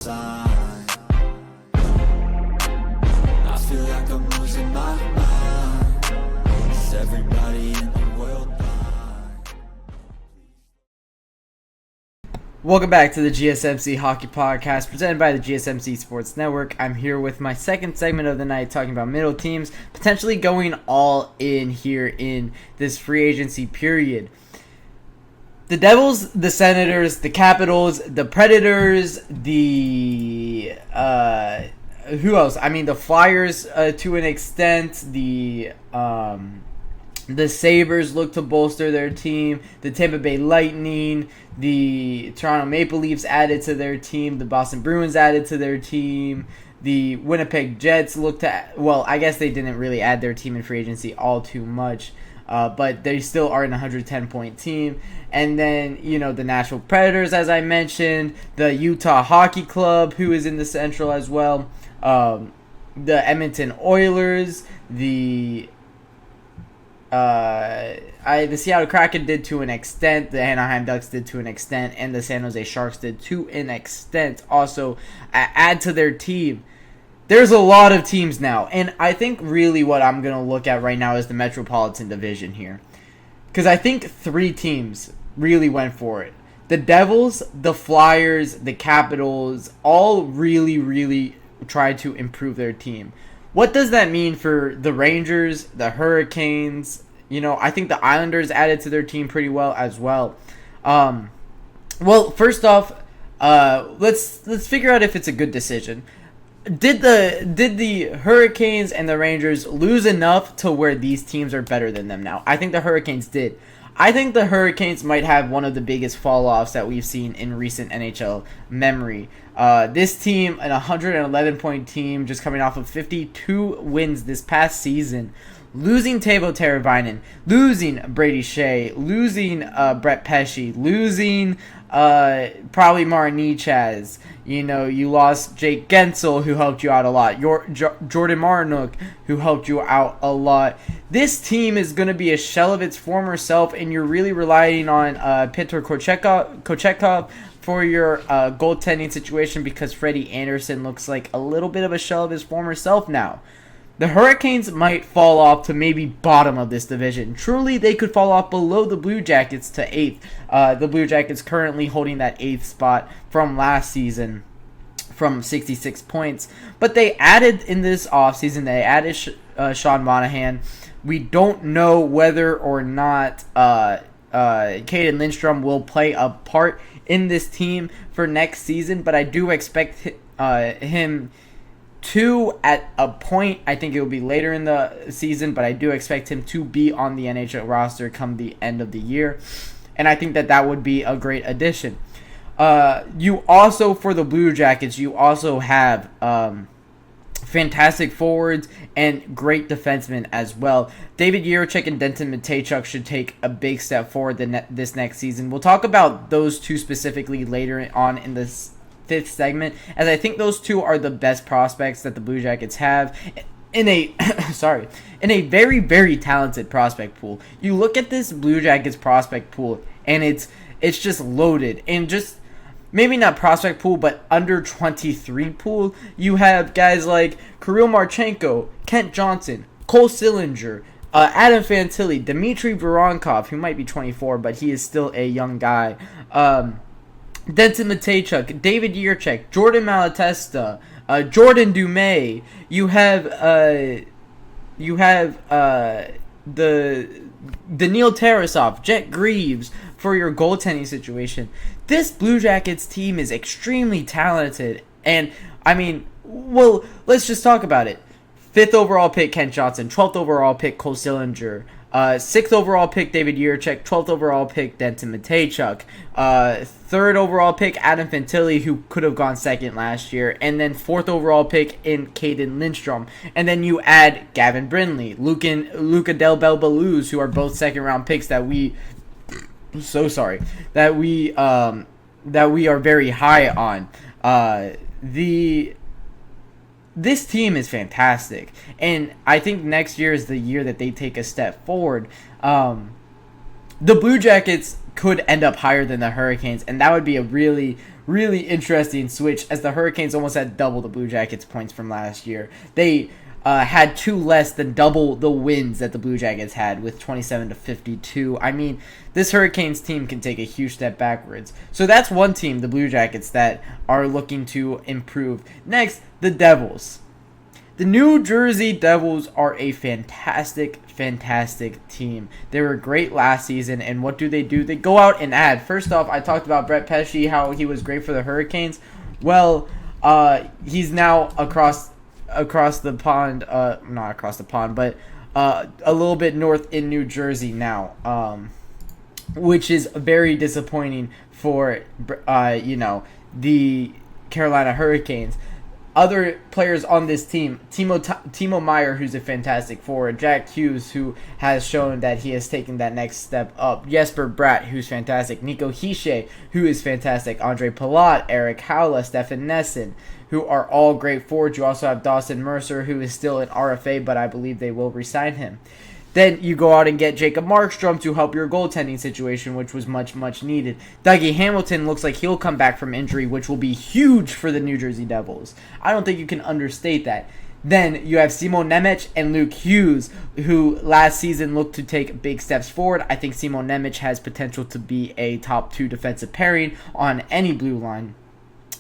sign. I feel like I'm losing my mind. Is everybody in the world blind? Welcome back to the GSMC Hockey Podcast, presented by the GSMC Sports Network. I'm here with my second segment of the night, talking about middle teams, potentially going all in here in this free agency period. The Devils, the Senators, the Capitals, the Predators, the who else? I mean, the Flyers to an extent. The Sabres look to bolster their team. The Tampa Bay Lightning, the Toronto Maple Leafs added to their team. The Boston Bruins added to their team. The Winnipeg Jets look to, well, I guess they didn't really add their team in free agency all too much. But they still are an 110-point team. And then, the Nashville Predators, as I mentioned. The Utah Hockey Club, who is in the Central as well. The Edmonton Oilers. The Seattle Kraken did to an extent. The Anaheim Ducks did to an extent. And the San Jose Sharks did to an extent. Also, add to their team. There's a lot of teams now, and I think really what I'm going to look at right now is the Metropolitan Division here. Because I think three teams really went for it. The Devils, the Flyers, the Capitals, all really tried to improve their team. What does that mean for the Rangers, the Hurricanes? I think the Islanders added to their team pretty well as well. Well, first off, let's figure out if it's a good decision. Did the Hurricanes and the Rangers lose enough to where these teams are better than them now? I think the Hurricanes did. I think the Hurricanes might have one of the biggest fall-offs that we've seen in recent NHL memory. This team, an 111-point team, just coming off of 52 wins this past season, losing Teuvo Teravainen, losing Brady Shea, losing Brett Pesce, losing probably Mara Nichaz. You lost Jake Gensel, who helped you out a lot. Jordan Marnook, who helped you out a lot. This team is going to be a shell of its former self, and you're really relying on Petr Kochetkov for your goaltending situation because Freddie Anderson looks like a little bit of a shell of his former self now. The Hurricanes might fall off to maybe bottom of this division. Truly, they could fall off below the Blue Jackets to 8th. The Blue Jackets currently holding that 8th spot from last season from 66 points. But they added in this offseason, they added Sean Monahan. We don't know whether or not Caden Lindstrom will play a part in this team for next season, but I do expect him to, at a point, I think it will be later in the season, but I do expect him to be on the NHL roster come the end of the year, and I think that would be a great addition. You also, for the Blue Jackets, you also have fantastic forwards and great defensemen as well. David Jiricek and Denton Mateychuk should take a big step forward this next season. We'll talk about those two specifically later on in this fifth segment, as I think those two are the best prospects that the Blue Jackets have in a very talented prospect pool. You look at this Blue Jackets prospect pool and it's just loaded, and just maybe not prospect pool but under 23 pool. You have guys like Kirill Marchenko, Kent Johnson, Cole Sillinger, Adam Fantilli, Dmitry Voronkov, who might be 24 but he is still a young guy, Denton Mateychuk, David Jiricek, Jordan Malatesta, Jordan Dumais. You have the Daniil Tarasov, Jet Greaves for your goaltending situation. This Blue Jackets team is extremely talented, and let's just talk about it. 5th overall pick Kent Johnson, 12th overall pick Cole Sillinger, 6th overall pick David Jiricek, 12th overall pick Denton Mateychuk, 3rd overall pick Adam Fantilli, who could have gone 2nd last year, and then 4th overall pick in Caden Lindstrom. And then you add Gavin Brindley, Luca Del Belbaluz, who are both 2nd round picks that we are very high on. This team is fantastic, and I think next year is the year that they take a step forward. The Blue Jackets could end up higher than the Hurricanes, and that would be a really, really interesting switch, as the Hurricanes almost had double the Blue Jackets' points from last year. They had 2 less than double the wins that the Blue Jackets had, with 27-52. I mean, this Hurricanes team can take a huge step backwards. So that's one team, the Blue Jackets, that are looking to improve. Next, the Devils. The New Jersey Devils are a fantastic, fantastic team. They were great last season, and what do? They go out and add. First off, I talked about Brett Pesce, how he was great for the Hurricanes. Well, he's now across the pond, not across the pond, but a little bit north in New Jersey now, which is very disappointing for, the Carolina Hurricanes. Other players on this team, Timo Meier, who's a fantastic forward, Jack Hughes, who has shown that he has taken that next step up, Jesper Bratt, who's fantastic, Nico Hischier, who is fantastic, Andre Palat, Eric Haula, Stefan Nesson, who are all great forwards. You also have Dawson Mercer, who is still an RFA, but I believe they will re-sign him. Then you go out and get Jacob Markstrom to help your goaltending situation, which was much, much needed. Dougie Hamilton looks like he'll come back from injury, which will be huge for the New Jersey Devils. I don't think you can understate that. Then you have Simon Nemec and Luke Hughes, who last season looked to take big steps forward. I think Simon Nemec has potential to be a top 2 defensive pairing on any blue line,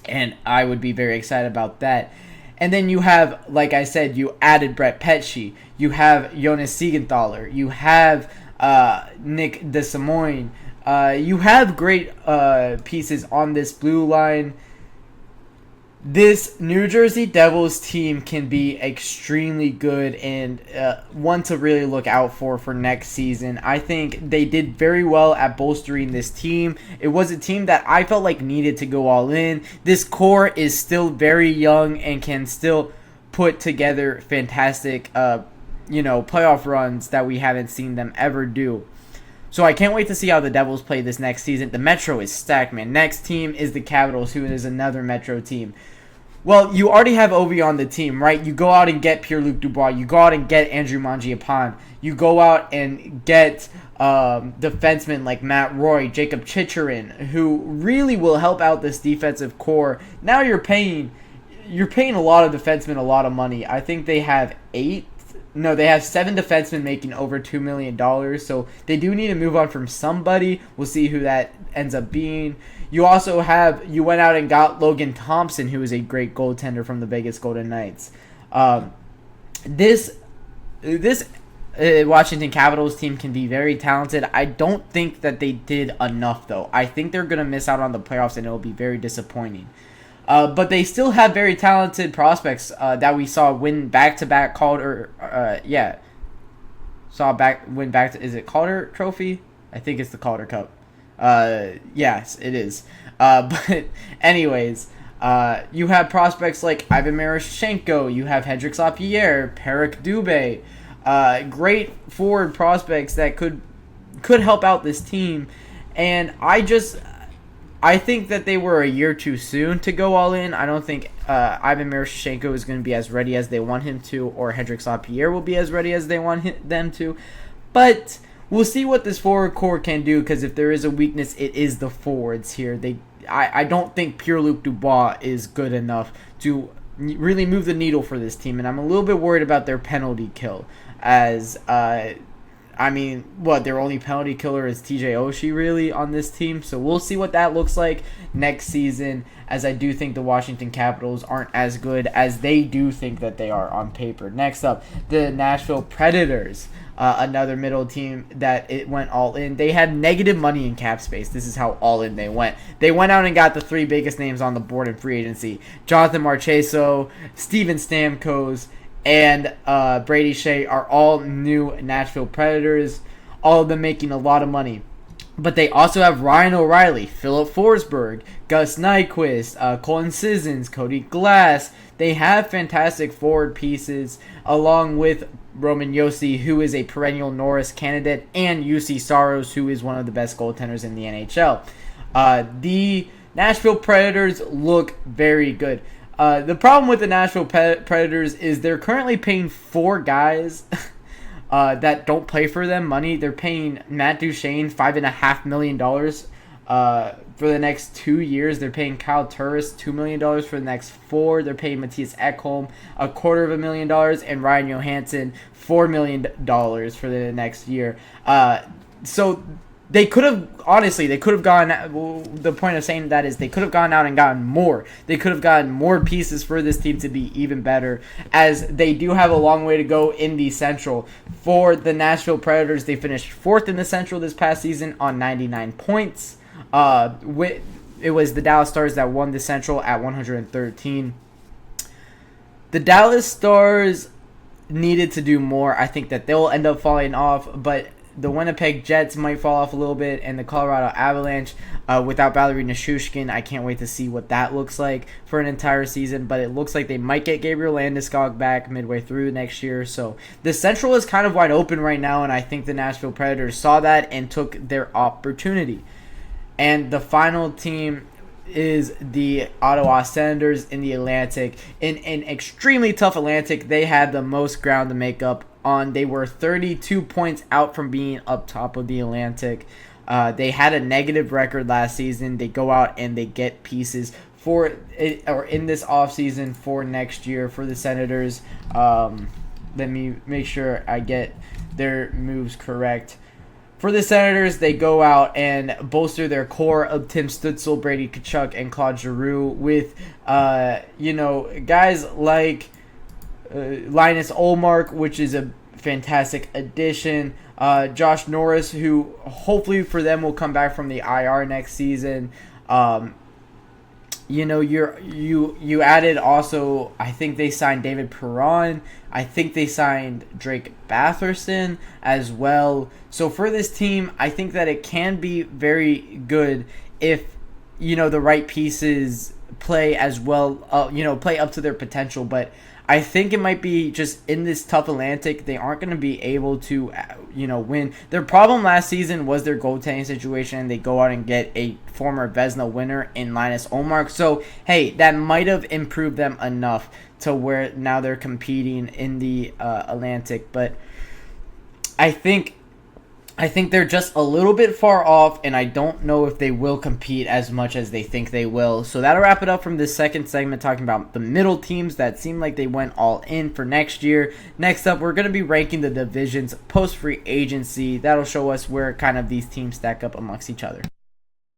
and I would be very excited about that. And then you have, like I said, you added Brett Pesce. You have Jonas Siegenthaler. You have Nick DeSimoine. You have great pieces on this blue line. This New Jersey Devils team can be extremely good and one to really look out for next season. I think they did very well at bolstering this team. It was a team that I felt like needed to go all in. This core is still very young and can still put together fantastic playoff runs that we haven't seen them ever do. So I can't wait to see how the Devils play this next season. The Metro is stacked, man. Next team is the Capitals, who is another Metro team. Well, you already have Ovi on the team, right? You go out and get Pierre-Luc Dubois. You go out and get Andrew Mangiapane. You go out and get defensemen like Matt Roy, Jacob Chicherin, who really will help out this defensive core. Now you're paying a lot of defensemen a lot of money. I think they have 7 defensemen making over $2 million, so they do need to move on from somebody. We'll see who that ends up being. You went out and got Logan Thompson, who is a great goaltender from the Vegas Golden Knights. This Washington Capitals team can be very talented. I don't think that they did enough, though. I think they're going to miss out on the playoffs, and it will be very disappointing. But they still have very talented prospects that we saw win back-to-back Calder. Win back to, is it Calder Trophy? I think it's the Calder Cup. Yes, it is. But anyways, you have prospects like Ivan Marashenko. You have Hendrix Lapierre, Perek Dubé. Great forward prospects that could help out this team. And I think that they were a year too soon to go all in. I don't think Ivan Marashenko is going to be as ready as they want him to, or Hendrix Lapierre will be as ready as they want them to. But we'll see what this forward core can do, because if there is a weakness, it is the forwards here. I don't think Pierre-Luc Dubois is good enough to really move the needle for this team, and I'm a little bit worried about their penalty kill, as their only penalty killer is TJ Oshie really on this team. So we'll see what that looks like next season, as I do think the Washington Capitals aren't as good as they do think that they are on paper. Next up, the Nashville Predators, another middle team that it went all in. They had negative money in cap space. This is how all in they went. They went out and got the 3 biggest names on the board in free agency: Jonathan Marchessault, Steven Stamkos, and Brady Shea are all new Nashville Predators, all of them making a lot of money. But they also have Ryan O'Reilly, Philip Forsberg, Gus Nyquist, Colin Sissons, Cody Glass. They have fantastic forward pieces, along with Roman Josi, who is a perennial Norris candidate, and UC Saros, who is one of the best goaltenders in the NHL. The Nashville Predators look very good. The problem with the Nashville Predators is they're currently paying 4 guys that don't play for them money. They're paying Matt Duchene $5.5 million for the next 2 years. They're paying Kyle Turris $2 million for the next 4. They're paying Matthias Ekholm $250,000 and Ryan Johansson $4 million for the next year. So they could have, honestly, they could have gone, the point of saying that is they could have gone out and gotten more. They could have gotten more pieces for this team to be even better, as they do have a long way to go in the Central. For the Nashville Predators, they finished 4th in the Central this past season on 99 points. It was the Dallas Stars that won the Central at 113. The Dallas Stars needed to do more. I think that they'll end up falling off, but the Winnipeg Jets might fall off a little bit, and the Colorado Avalanche, without Valerie Nichushkin, I can't wait to see what that looks like for an entire season, but it looks like they might get Gabriel Landeskog back midway through next year, so the Central is kind of wide open right now, and I think the Nashville Predators saw that and took their opportunity. And the final team is the Ottawa Senators in the Atlantic. In an extremely tough Atlantic, they had the most ground to make up on. They were 32 points out from being up top of the Atlantic. They had a negative record last season. They go out and they get pieces for it, or in this offseason for next year for the Senators. Let me make sure I get their moves correct. For the Senators, they go out and bolster their core of Tim Stützle, Brady Tkachuk, and Claude Giroux with, guys like Linus Ullmark, which is a fantastic addition. Josh Norris, who hopefully for them will come back from the IR next season. You added also, I think they signed David Perron. I think they signed Drake Batherson as well. So for this team, I think that it can be very good if, the right pieces play as well, play up to their potential. But I think it might be just in this tough Atlantic, they aren't going to be able to, win. Their problem last season was their goaltending situation. They go out and get a former Vezina winner in Linus Ullmark. So, hey, that might have improved them enough to where now they're competing in the Atlantic. But I think they're just a little bit far off, and I don't know if they will compete as much as they think they will. So that'll wrap it up from this second segment, talking about the middle teams that seem like they went all in for next year. Next up, we're going to be ranking the divisions post-free agency. That'll show us where kind of these teams stack up amongst each other.